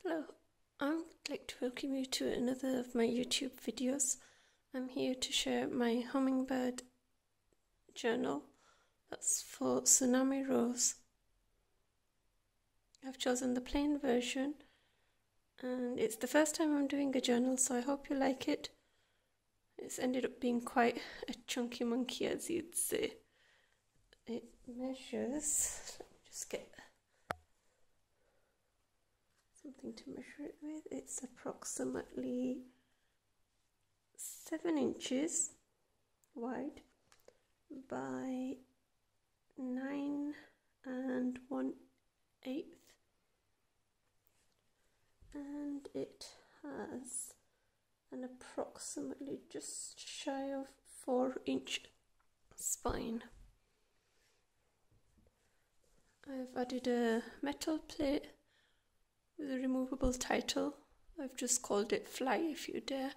Hello, I would like to welcome you to another of my YouTube videos. I'm here to share my Hummingbird journal. That's for Tsunami Rose. I've chosen the plain version and it's the first time I'm doing a journal, so I hope you like it. It's ended up being quite a chunky monkey, as you'd say. It measures, let me just get something to measure it with. It's approximately 7 inches wide by 9 1/8, and it has an approximately just shy of 4-inch spine. I've added a metal plate with a removable title. I've just called it Fly If You Dare.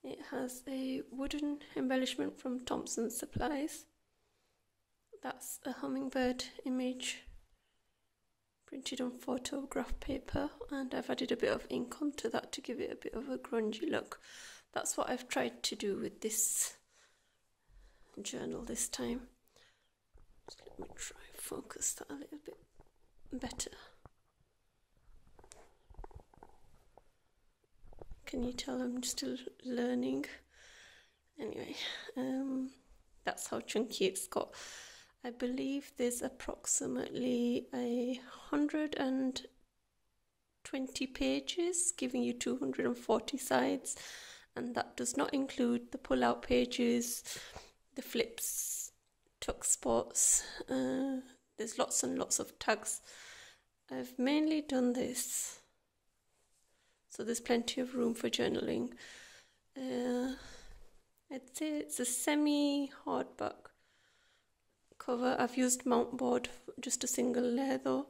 It has a wooden embellishment from Thompson's Supplies. That's a hummingbird image printed on photograph paper, and I've added a bit of ink onto that to give it a bit of a grungy look. That's what I've tried to do with this journal this time. Just let me try and focus that a little bit better. Can you tell I'm still learning? Anyway, that's how chunky it's got. I believe there's approximately 120 pages, giving you 240 sides, and that does not include the pull-out pages, the flips, tuck spots. There's lots and lots of tags. I've mainly done this so there's plenty of room for journaling. I'd say it's a semi-hardback cover. I've used mount board, just a single layer though.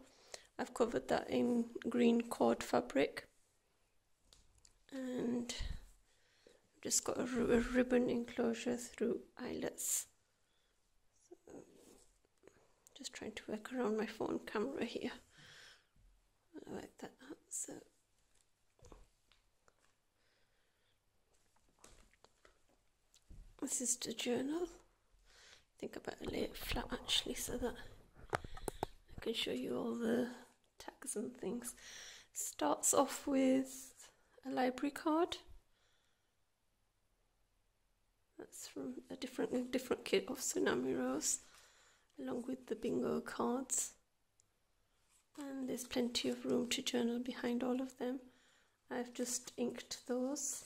I've covered that in green cord fabric, and I've just got a ribbon enclosure through eyelets. So, just trying to work around my phone camera here. I like that. So this is the journal. I think I better lay it flat actually so that I can show you all the tags and things. Starts off with a library card. That's from a different kit of Tsunami Rose, along with the bingo cards. And there's plenty of room to journal behind all of them. I've just inked those.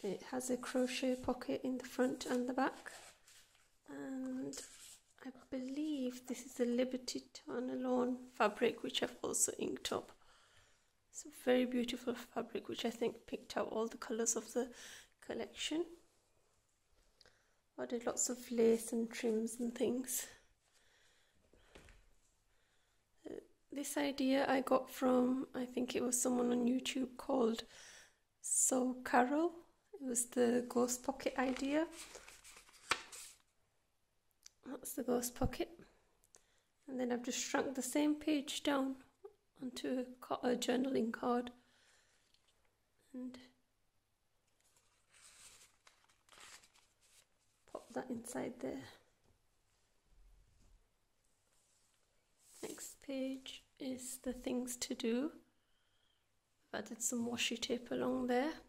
It has a crochet pocket in the front and the back, and I believe this is a Liberty Tornalone fabric, which I've also inked up. It's a very beautiful fabric, which I think picked out all the colours of the collection. I did lots of lace and trims and things. This idea I got from, I think it was someone on YouTube called So Carol. It was the ghost pocket idea. That's the ghost pocket. And then I've just shrunk the same page down onto a journaling card. And pop that inside there. Next page is the things to do. I've added some washi tape along there.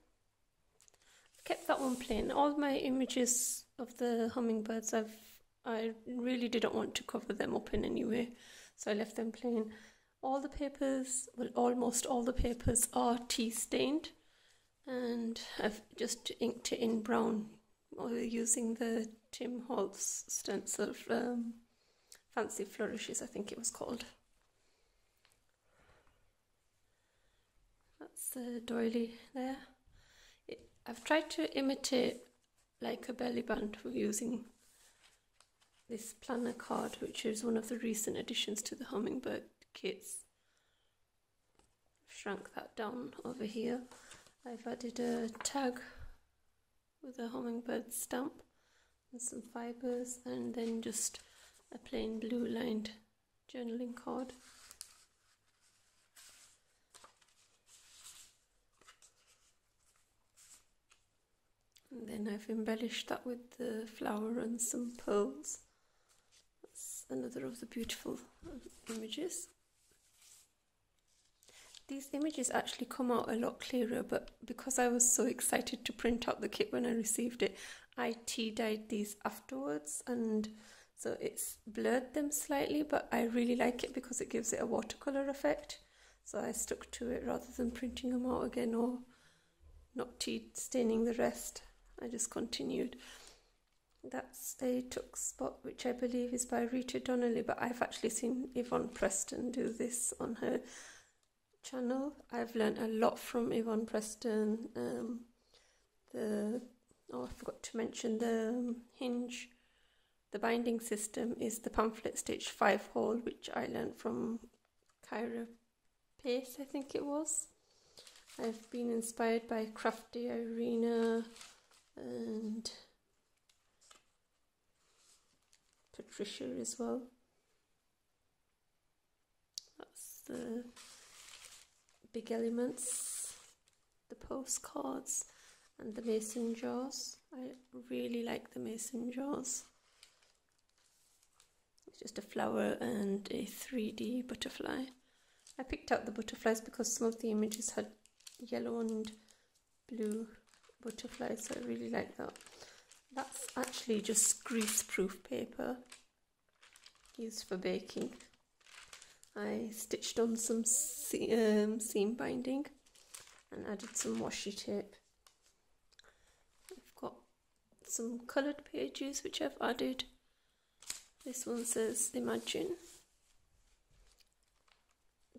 Kept that one plain. All my images of the hummingbirds, I really didn't want to cover them up in any way, so I left them plain. All the papers, well, almost all the papers are tea stained, and I've just inked it in brown using the Tim Holtz stencil, Fancy Flourishes, I think it was called. That's the doily there. I've tried to imitate like a belly band using this planner card, which is one of the recent additions to the Hummingbird kits. I've shrunk that down over here. I've added a tag with a hummingbird stamp and some fibres, and then just a plain blue lined journaling card. And then I've embellished that with the flower and some pearls. That's another of the beautiful images. These images actually come out a lot clearer, but because I was so excited to print out the kit when I received it, I tea dyed these afterwards, and so it's blurred them slightly, but I really like it because it gives it a watercolour effect. So I stuck to it rather than printing them out again or not tea staining the rest. I just continued. That's a tuck spot, which I believe is by Rita Donnelly, but I've actually seen Yvonne Preston do this on her channel. I've learned a lot from Yvonne Preston. I forgot to mention the hinge. The binding system is the pamphlet stitch 5 hole, which I learned from Kyra Pace, I think it was. I've been inspired by Crafty Irina and Patricia as well. That's the big elements, the postcards and the mason jars. I really like the mason jars. It's just a flower and a 3D butterfly. I picked out the butterflies because some of the images had yellow and blue butterflies, so I really like that. That's actually just grease-proof paper used for baking. I stitched on some seam binding and added some washi tape. I've got some coloured pages which I've added. This one says Imagine.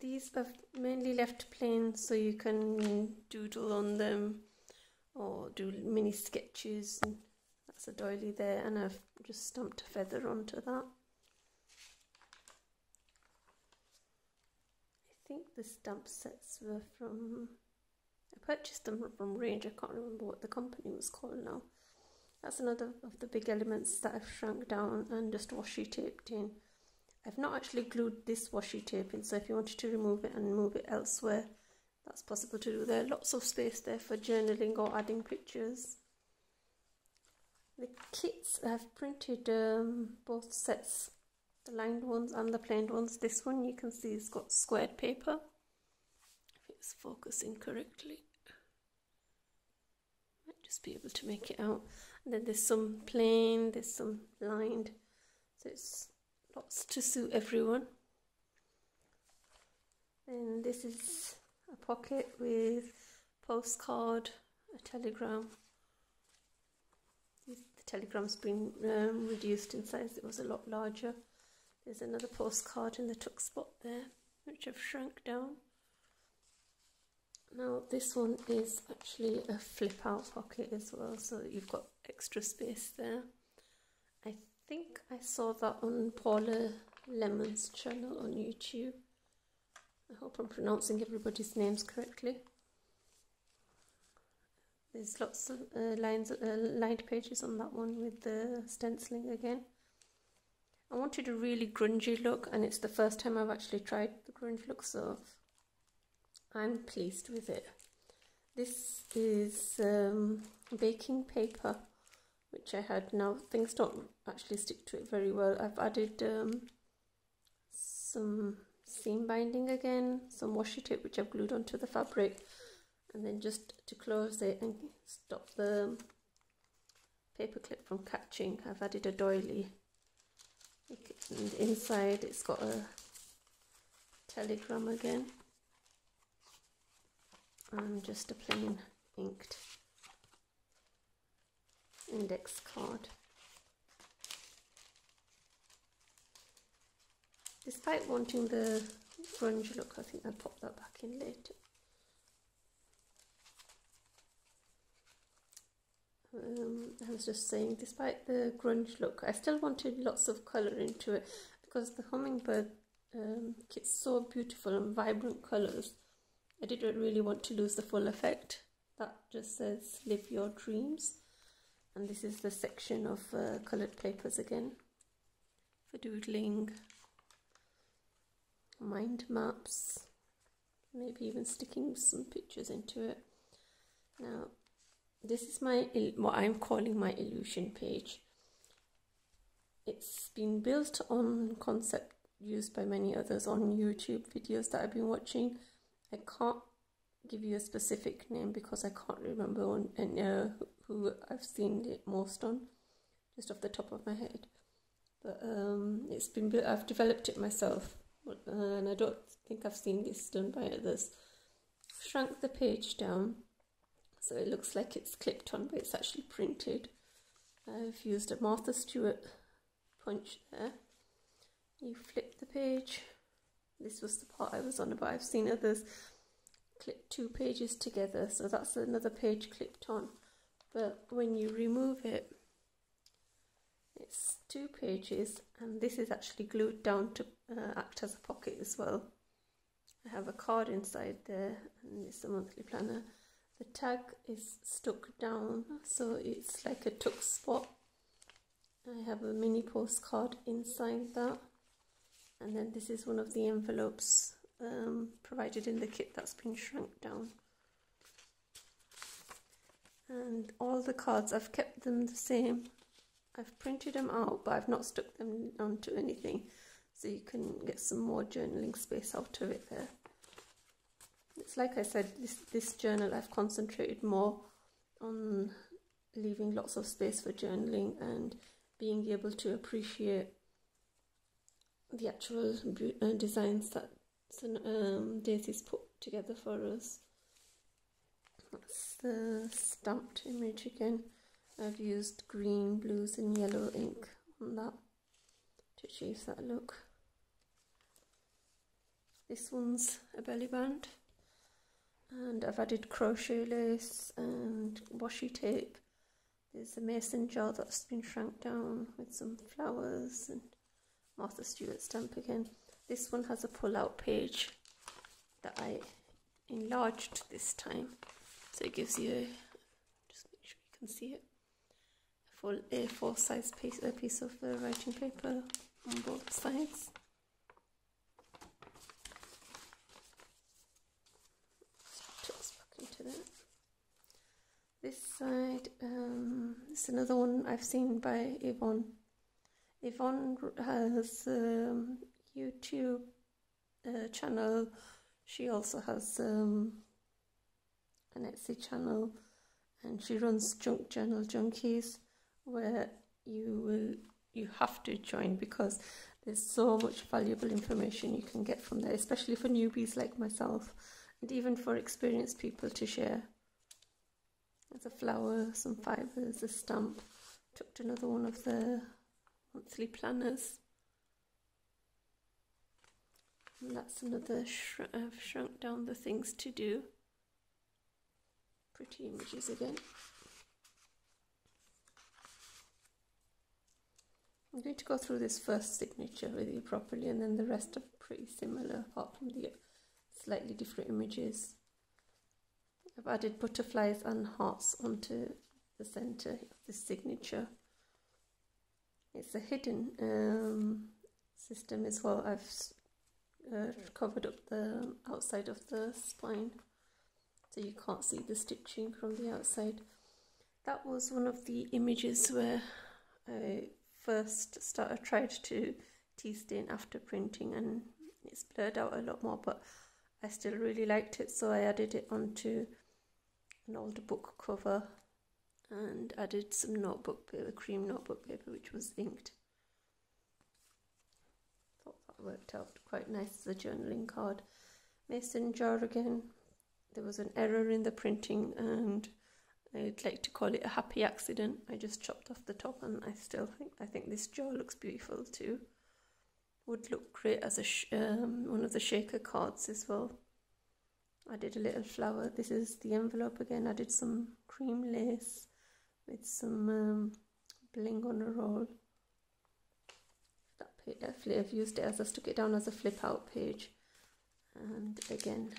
These I've mainly left plain so you can doodle on them or do mini sketches. And that's a doily there, and I've just stamped a feather onto that. I think the stamp sets were from, I purchased them from Range. I can't remember what the company was called now. That's another of the big elements that I've shrunk down and just washi taped in. I've not actually glued this washi tape in, so if you wanted to remove it and move it elsewhere, that's possible to do. There are lots of space there for journaling or adding pictures. The kits, I've printed both sets, the lined ones and the plain ones. This one you can see it's got squared paper, if it's focusing correctly. Might just be able to make it out. And then there's some plain, there's some lined, so it's lots to suit everyone. Then this is a pocket with postcard, a telegram. The telegram's been reduced in size, it was a lot larger. There's another postcard in the tuck spot there, which I've shrunk down. Now this one is actually a flip out pocket as well, so that you've got extra space there. I think I saw that on Paula Lemon's channel on YouTube. I hope I'm pronouncing everybody's names correctly. There's lots of lined pages on that one with the stenciling again. I wanted a really grungy look, and it's the first time I've actually tried the grunge look, so I'm pleased with it. This is baking paper, which I had. Now things don't actually stick to it very well. I've added some seam binding again, some washi tape which I've glued onto the fabric, and then just to close it and stop the paper clip from catching, I've added a doily. And inside it's got a telegram again and just a plain inked index card. Despite wanting the grunge look, I think I'll pop that back in later. I was just saying, despite the grunge look, I still wanted lots of colour into it because the Hummingbird kit's so beautiful and vibrant colours. I didn't really want to lose the full effect. That just says live your dreams, and this is the section of coloured papers again for doodling, mind maps, maybe even sticking some pictures into it. Now this is what I'm calling my illusion page. It's been built on concept used by many others on YouTube videos that I've been watching. I can't give you a specific name because I can't remember who I've seen it most on, just off the top of my head. But it's been built, I've developed it myself, and I don't think I've seen this done by others. Shrunk the page down so it looks like it's clipped on, but it's actually printed. I've used a Martha Stewart punch there. You flip the page. This was the part I was on about. I've seen others clip 2 pages together, so that's another page clipped on. But when you remove it, it's 2 pages, and this is actually glued down to act as a pocket as well. I have a card inside there, and it's a monthly planner. The tag is stuck down, so it's like a tuck spot. I have a mini postcard inside that, and then this is one of the envelopes provided in the kit that's been shrunk down. And all the cards, I've kept them the same. I've printed them out, but I've not stuck them onto anything, so you can get some more journaling space out of it there. It's like I said, this journal I've concentrated more on leaving lots of space for journaling and being able to appreciate the actual designs that Daisy's put together for us. That's the stamped image again. I've used green, blues and yellow ink on that to achieve that look. This one's a belly band, and I've added crochet lace and washi tape. There's a mason jar that's been shrunk down with some flowers and Martha Stewart stamp again. This one has a pull-out page that I enlarged this time, so it gives you just make sure you can see it, a full A4 size piece of writing paper on both sides. Just back into that. This side, it's another one I've seen by Yvonne. Yvonne has a YouTube channel. She also has an Etsy channel, and she runs Junk Journal Junkies, where you have to join because there's so much valuable information you can get from there, especially for newbies like myself, and even for experienced people to share. There's a flower, some fibres, a stamp. Tucked another one of the monthly planners. And that's another I've shrunk down the things to do. Pretty images again. I'm going to go through this first signature with you properly, and then the rest are pretty similar apart from the slightly different images. I've added butterflies and hearts onto the centre of this signature. It's a hidden system as well. I've covered up the outside of the spine, so you can't see the stitching from the outside. That was one of the images where I first tried to tea stain after printing, and it's blurred out a lot more, but I still really liked it, so I added it onto an older book cover and added some notebook paper, cream notebook paper, which was inked. Thought that worked out quite nice as a journaling card. Mason jar again. There was an error in the printing, and I'd like to call it a happy accident. I just chopped off the top, and I think this jar looks beautiful too. Would look great as a one of the shaker cards as well. I did a little flower. This is the envelope again. I did some cream lace with some bling on a roll. I've used it as I stuck it down as a flip out page, and again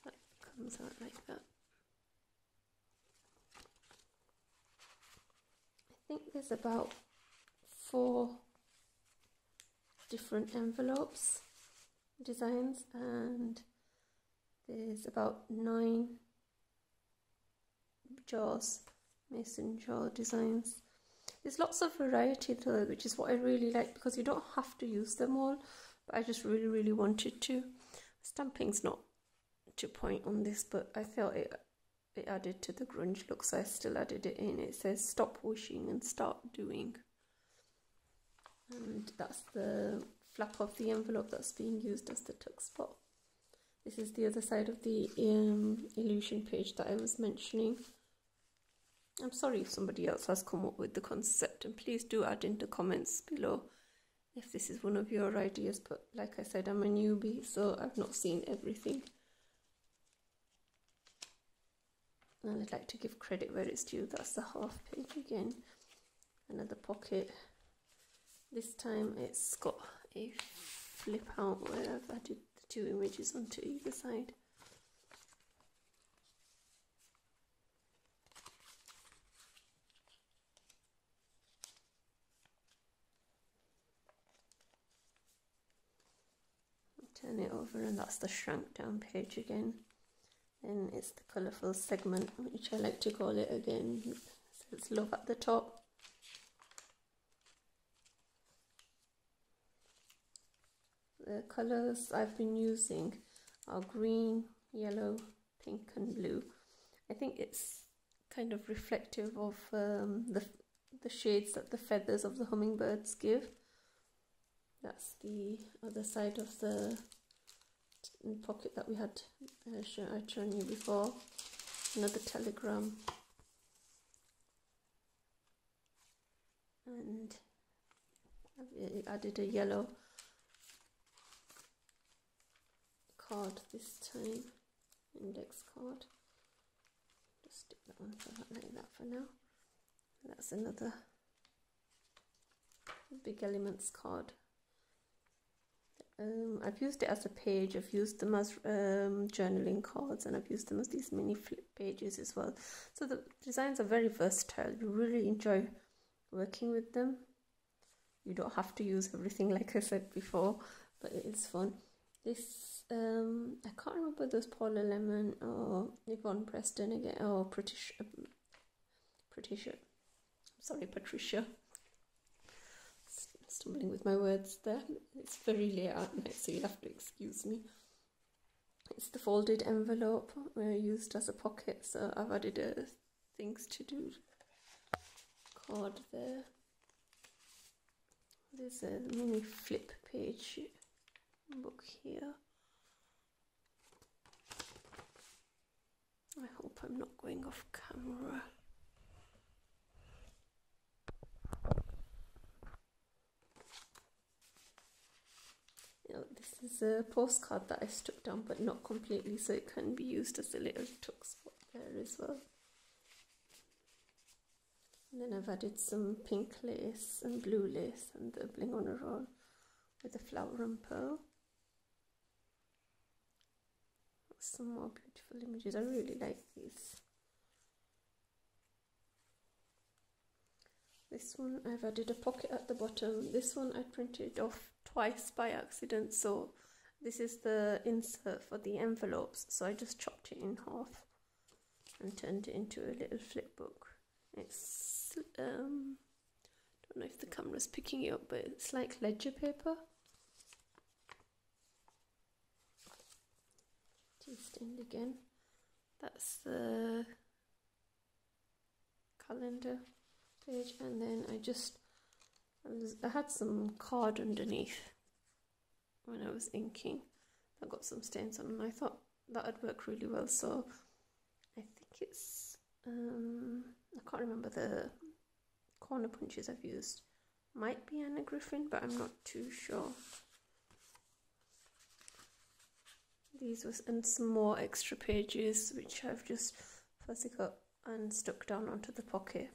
that comes out like that. I think there's about 4 different envelopes designs, and there's about 9 jaws, mason jar designs. There's lots of variety though, which is what I really like, because you don't have to use them all, but I just really wanted to. Stamping's not to point on this, but I felt it added to the grunge look, so I still added it in. It says stop wishing and start doing, and that's the flap of the envelope that's being used as the tuck spot. This is the other side of the illusion page that I was mentioning. I'm sorry if somebody else has come up with the concept, and please do add in the comments below if this is one of your ideas, but like I said, I'm a newbie, so I've not seen everything. And I'd like to give credit where it's due. That's the half page again. Another pocket. This time it's got a flip out where I've added the two images onto either side. Turn it over, and that's the shrunk down page again. Then it's the colourful segment, which I like to call it again. It says love at the top. The colours I've been using are green, yellow, pink and blue. I think it's kind of reflective of the shades that the feathers of the hummingbirds give. That's the other side of the pocket that we had I'd shown you before. Another telegram, and I've added a yellow card this time, index card. Just stick that on like that for now. That's another Big Elements card. I've used it as a page, I've used them as journaling cards, and I've used them as these mini flip pages as well. So the designs are very versatile. You really enjoy working with them. You don't have to use everything like I said before, but it is fun. This, I can't remember if it was Paula Lemon or Yvonne Preston again, or Patricia. Stumbling with my words there. It's very late at night, so you'll have to excuse me. It's the folded envelope used as a pocket, so I've added a things to do card there. There's a mini flip page book here. I hope I'm not going off camera. This is a postcard that I stuck down, but not completely, so it can be used as a little tuck spot there as well. And then I've added some pink lace and blue lace and the bling on a roll with a flower and pearl. Some more beautiful images. I really like these. This one I've added a pocket at the bottom. This one I printed off twice by accident, so this is the insert for the envelopes, so I just chopped it in half and turned it into a little flip book. It's don't know if the camera's picking it up, but it's like ledger paper. Tea stained again. That's the calendar page, and then I had some card underneath when I was inking that got some stains on, and I thought that would work really well, so I think it's I can't remember the corner punches I've used. Might be Anna Griffin, but I'm not too sure. These was, and some more extra pages which I've just fussy cut and stuck down onto the pocket,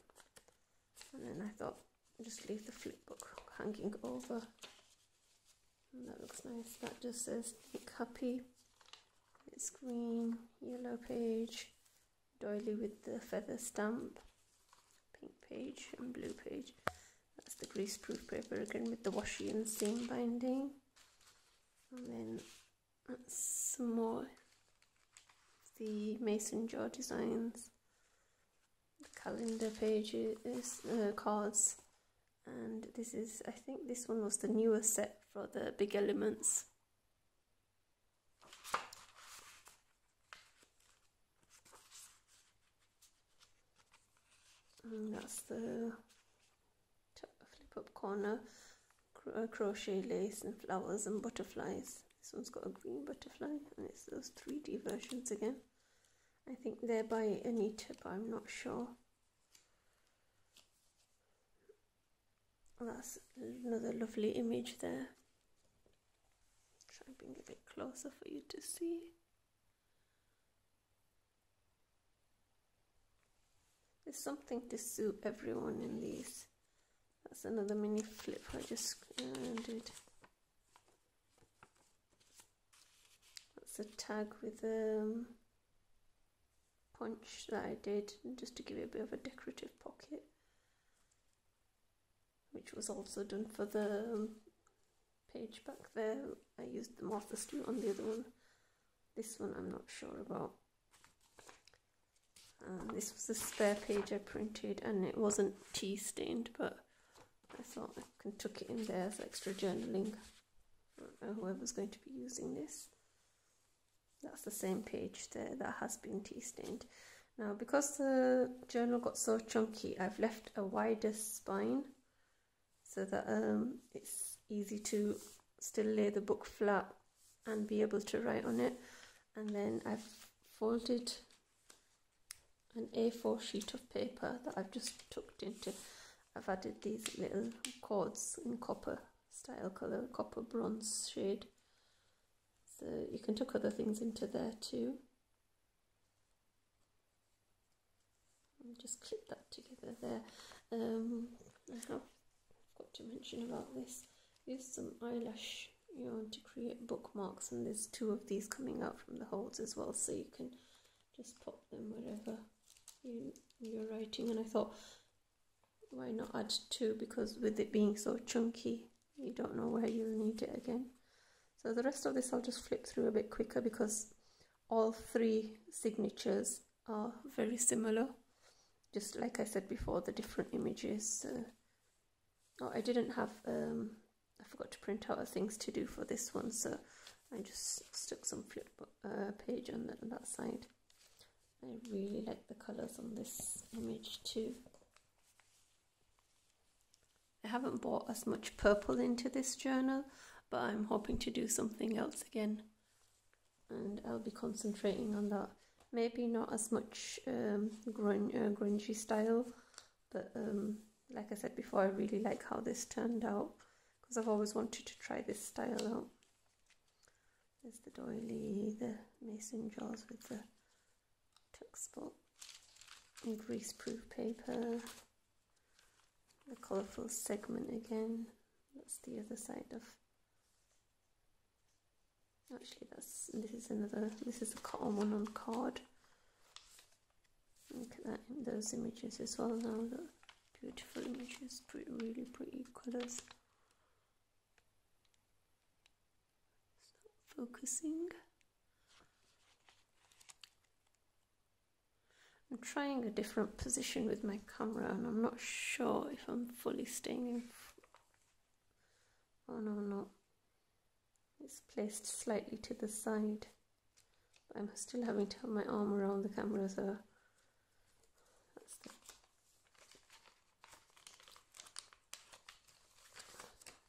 and then I thought I'd just leave the flip book hanging over, and that looks nice. That just says Nick Happy. It's green, yellow page, doily with the feather stamp, pink page and blue page. That's the grease proof paper again with the washi and seam binding, and then that's some more of the mason jar designs. calendar pages, cards, and this is, I think this one was the newer set for the big elements. And that's the flip up corner, crochet lace and flowers and butterflies. This one's got a green butterfly, and it's those 3D versions again. I think they're by Anita, but I'm not sure. That's another lovely image there. Try and bring it a bit closer for you to see. There's something to suit everyone in these. That's another mini flip I just did. That's a tag with punch that I did just to give it a bit of a decorative pocket, which was also done for the page back there. I used the Martha Stewart on the other one. This one I'm not sure about. This was the spare page I printed, and it wasn't tea stained, but I thought I can tuck it in there as extra journaling for whoever's going to be using this. That's the same page there that has been tea stained. Now, because the journal got so chunky, I've left a wider spine so that it's easy to still lay the book flat and be able to write on it. And then I've folded an A4 sheet of paper that I've just tucked into. I've added these little cords in copper style colour, copper bronze shade. So you can tuck other things into there too. And just clip that together there. I have got to mention about this. Use some eyelash yarn to create bookmarks, and there's 2 of these coming out from the holes as well, so you can just pop them wherever you're writing. And I thought, why not add 2, because with it being so chunky, you don't know where you'll need it again. So the rest of this I'll just flip through a bit quicker, because all 3 signatures are very similar. Just like I said before, the different images. Oh, I didn't have, I forgot to print out things to do for this one, so I just stuck some flip page on that side. I really like the colours on this image too. I haven't bought as much purple into this journal, but I'm hoping to do something else again, and I'll be concentrating on that. Maybe not as much grungy style, but like I said before, I really like how this turned out, because I've always wanted to try this style out. There's the doily, the mason jars with the tuck spot, and greaseproof paper, the colourful segment again. That's the other side of. Actually, this is a cotton one on card. Look at that, those images as well now. The beautiful images, really pretty colours. Start focusing. I'm trying a different position with my camera, and I'm not sure if I'm fully staying in. Oh no, no. It's placed slightly to the side, but I'm still having to have my arm around the camera, so that's the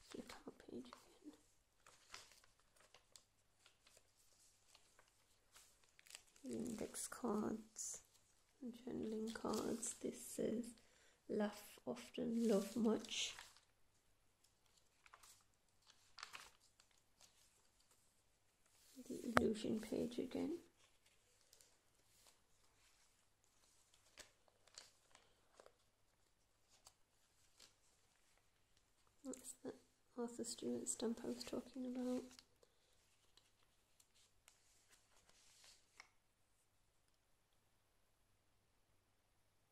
flip out page again. Index cards and journaling cards. This says laugh often, love much. The illusion page again. That's the Martha Stewart stamp I was talking about.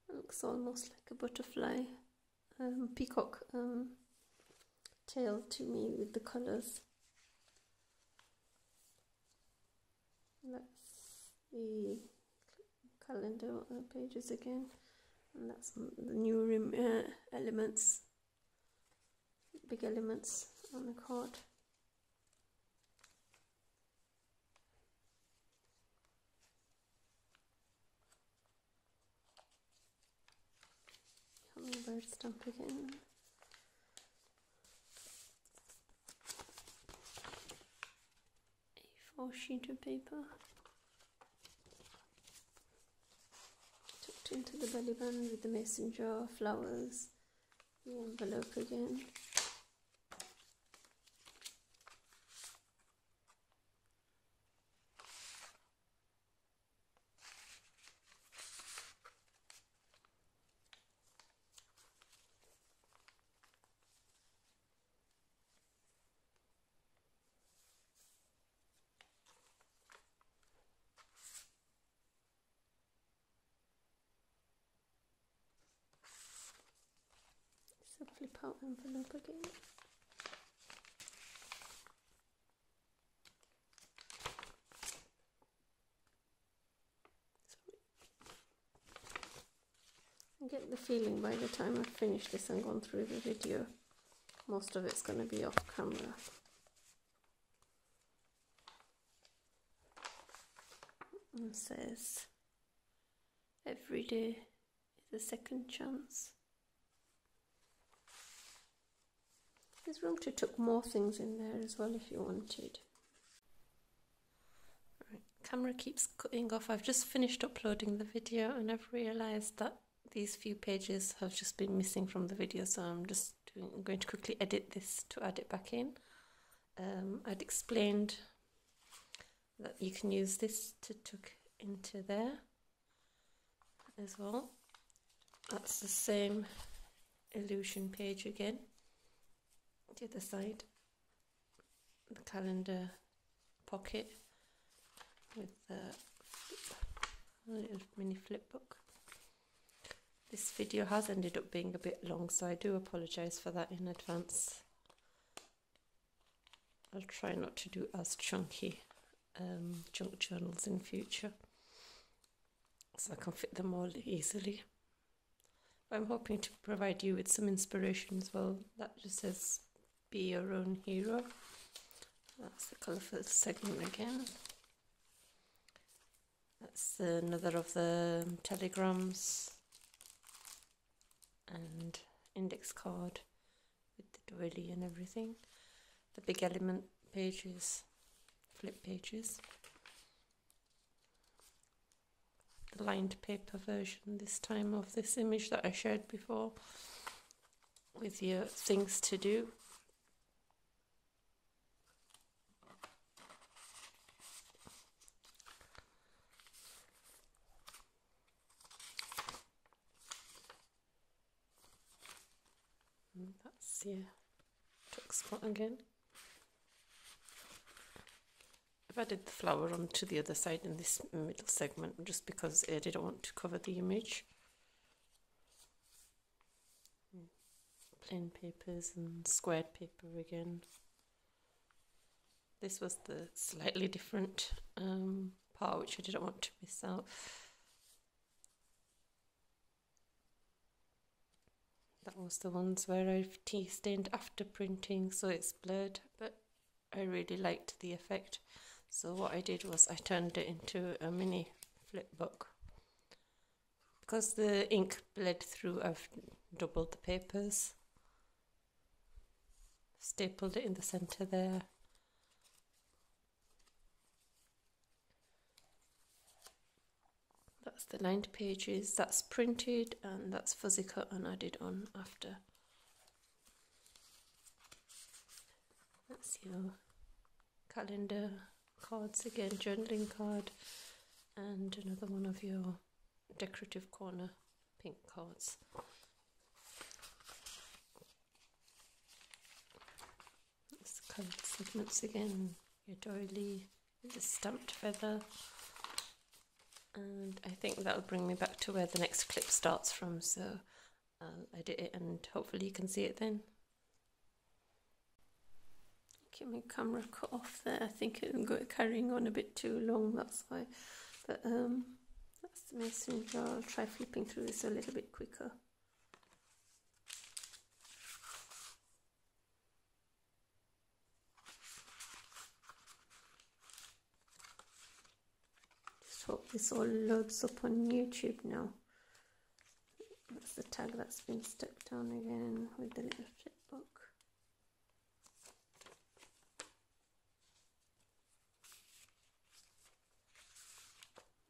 It looks almost like a butterfly, peacock tail to me with the colours. That's the calendar pages again. And that's the new elements, big elements on the card. Hummingbird stamp again. A4 sheet of paper. Tucked into the belly band with the mason jar, flowers, the envelope again. So flip out envelope again. I get the feeling by the time I've finished this and gone through the video, most of it's going to be off camera. And says, every day is a second chance. There's room to tuck more things in there as well if you wanted. Right, camera keeps cutting off. I've just finished uploading the video and I've realised that these few pages have just been missing from the video, so I'm going to quickly edit this to add it back in. I'd explained that you can use this to tuck into there as well. That's the same illusion page again. The other side, the calendar pocket with the little mini flip book. This video has ended up being a bit long, so I do apologise for that in advance. I'll try not to do as chunky junk journals in future, so I can fit them all easily. I'm hoping to provide you with some inspiration as well. That just says, be your own hero. That's the colourful segment again. That's another of the telegrams and index card with the doily and everything. The big element pages, flip pages. The lined paper version this time of this image that I shared before with your things to do. And that's your tuck spot again. I've added the flower onto the other side in this middle segment just because I didn't want to cover the image. Plain papers and squared paper again. This was the slightly different part which I didn't want to miss out. That was the ones where I've tea stained after printing, so it's blurred, but I really liked the effect. So what I did was I turned it into a mini flip book. Because the ink bled through, I've doubled the papers. Stapled it in the centre there. That's the lined pages, that's printed, and that's fuzzy cut and added on after. That's your calendar cards again, journaling card, and another one of your decorative corner pink cards. That's the coloured segments again, your doily with the stamped feather. And I think that'll bring me back to where the next clip starts from, so I'll edit it and hopefully you can see it then. Okay, my camera cut off there. I think it will go carrying on a bit too long, that's why. But That's the mason jar. I'll try flipping through this a little bit quicker. Just hope this all loads up on YouTube now. That's the tag that's been stuck down again with the little flip book.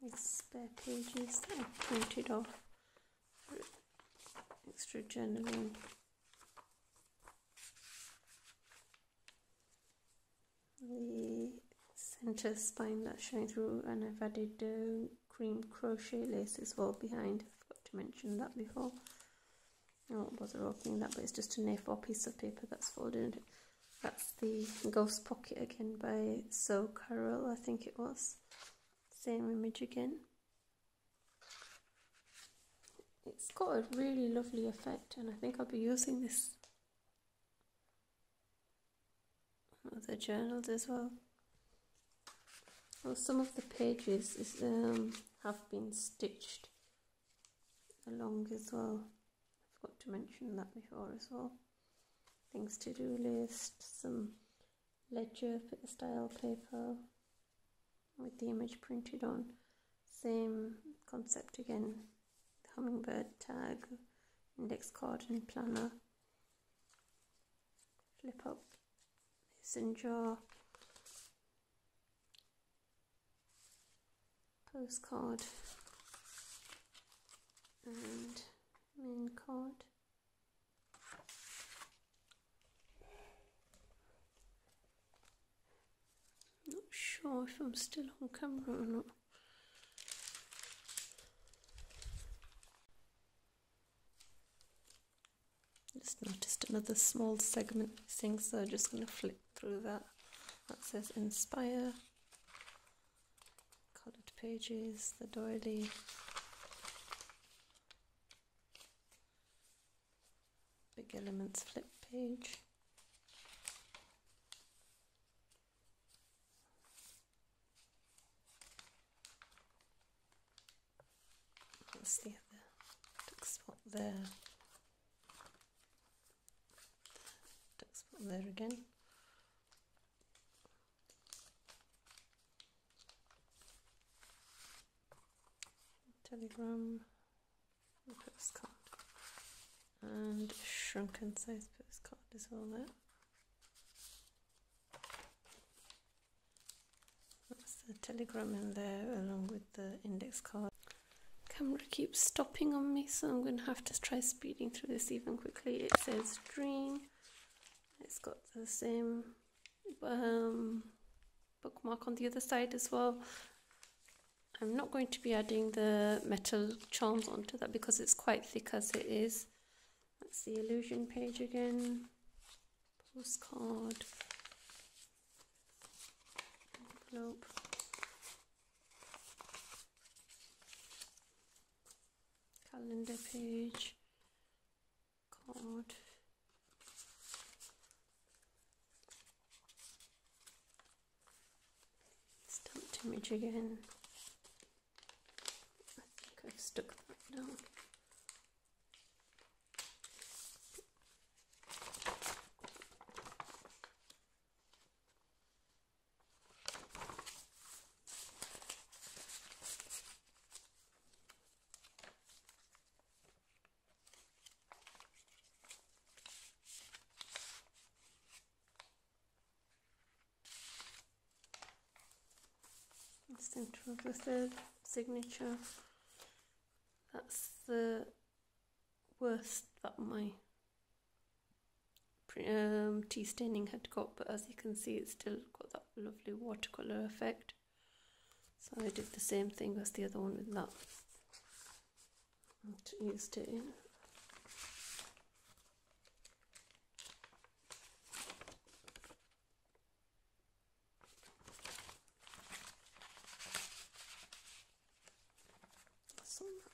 These spare pages that I've printed off for extra journaling. The centre spine that's showing through, and I've added cream crochet lace as well behind. I forgot to mention that before. I won't bother opening that, but it's just an A4 piece of paper that's folded. That's the Ghost Pocket again by So Carol, I think it was. Same image again. It's got a really lovely effect, and I think I'll be using this on other journals as well. Well, some of the pages have been stitched along as well. I forgot to mention that before as well. Things to do list, some ledger style paper with the image printed on. Same concept again. The Hummingbird tag, index card and planner. Flip up mason jar. Postcard and main card. Not sure if I'm still on camera or not. Just noticed another small segment missing, so I'm just going to flip through that. That says Inspire. Coloured pages, the doily. Big Elements flip page. That's the other duck spot there. Duck spot there again. Telegram, the postcard, and a shrunken size postcard as well there. That's the telegram in there along with the index card. Camera keeps stopping on me, so I'm going to have to try speeding through this even quickly. It says Dream. It's got the same bookmark on the other side as well. I'm not going to be adding the metal charms onto that because it's quite thick as it is. That's the illusion page again. Postcard. Envelope. Calendar page. Card. Stamped image again. I've stuck that down. Center of the third signature. That's the worst that my tea staining had got, but as you can see it's still got that lovely watercolour effect. So I did the same thing as the other one with that. And used it in.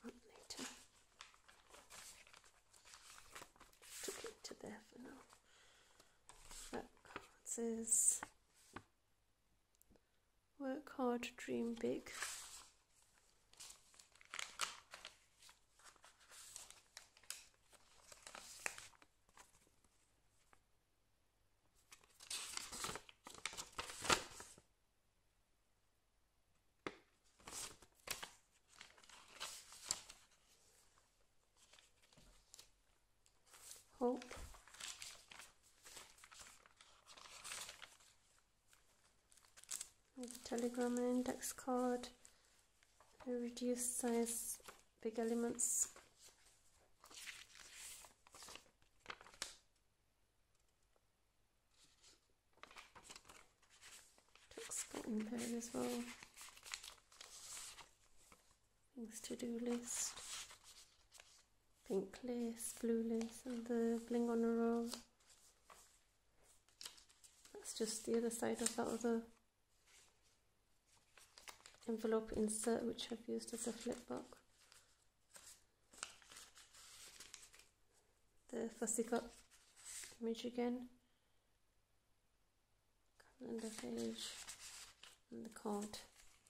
Later. Took it to there for now. That card says work hard, dream big. hope. With a telegram and index card, a reduced size, big elements. In there as well. Things to do list. Pink lace, blue lace, and the bling on a roll. That's just the other side of that other envelope insert, which I've used as a flip book. The fussy cut image again. Calendar page. And the card,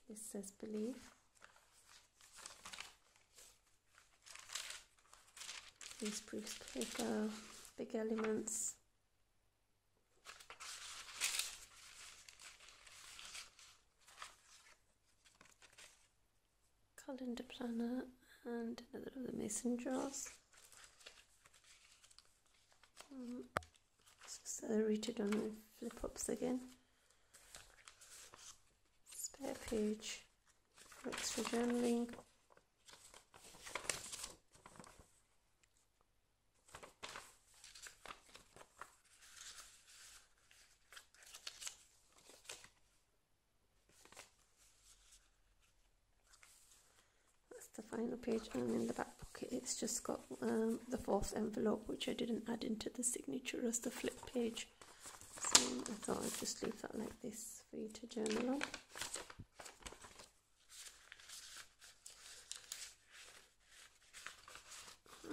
this says believe. These proofs paper, big elements. Calendar planner and another of the mason jars. Just read on the flip ups again. Spare page for extra journaling. That's the final page, and in the back pocket it's just got the fourth envelope, which I didn't add into the signature as the flip page. So I thought I'd just leave that like this for you to journal on.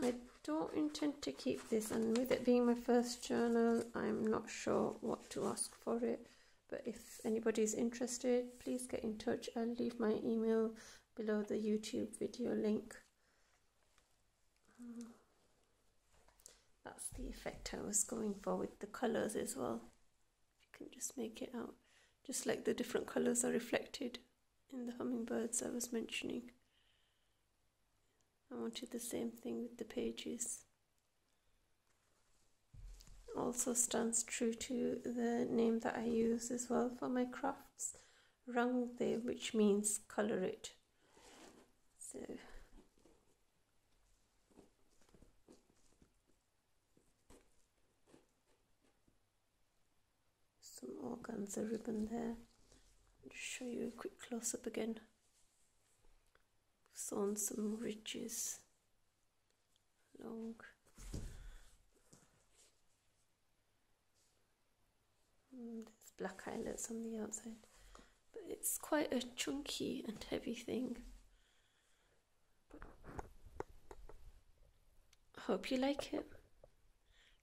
I don't intend to keep this, and with it being my first journal, I'm not sure what to ask for it, but if anybody's interested, please get in touch. I'll leave my email below the YouTube video link. That's the effect I was going for with the colours as well. You can just make it out, just like the different colours are reflected in the hummingbirds I was mentioning. I wanted the same thing with the pages. Also stands true to the name that I use as well for my crafts, grundgy, which means colour it. So some organza ribbon there. I'll just show you a quick close up again. Sewn some ridges along. There's black highlights on the outside, but it's quite a chunky and heavy thing. Hope you like it.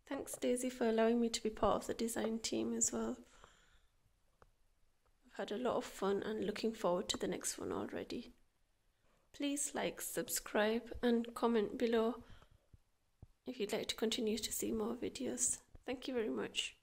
Thanks Daisy for allowing me to be part of the design team as well. I've had a lot of fun and looking forward to the next one already. Please like, subscribe and comment below if you'd like to continue to see more videos. Thank you very much.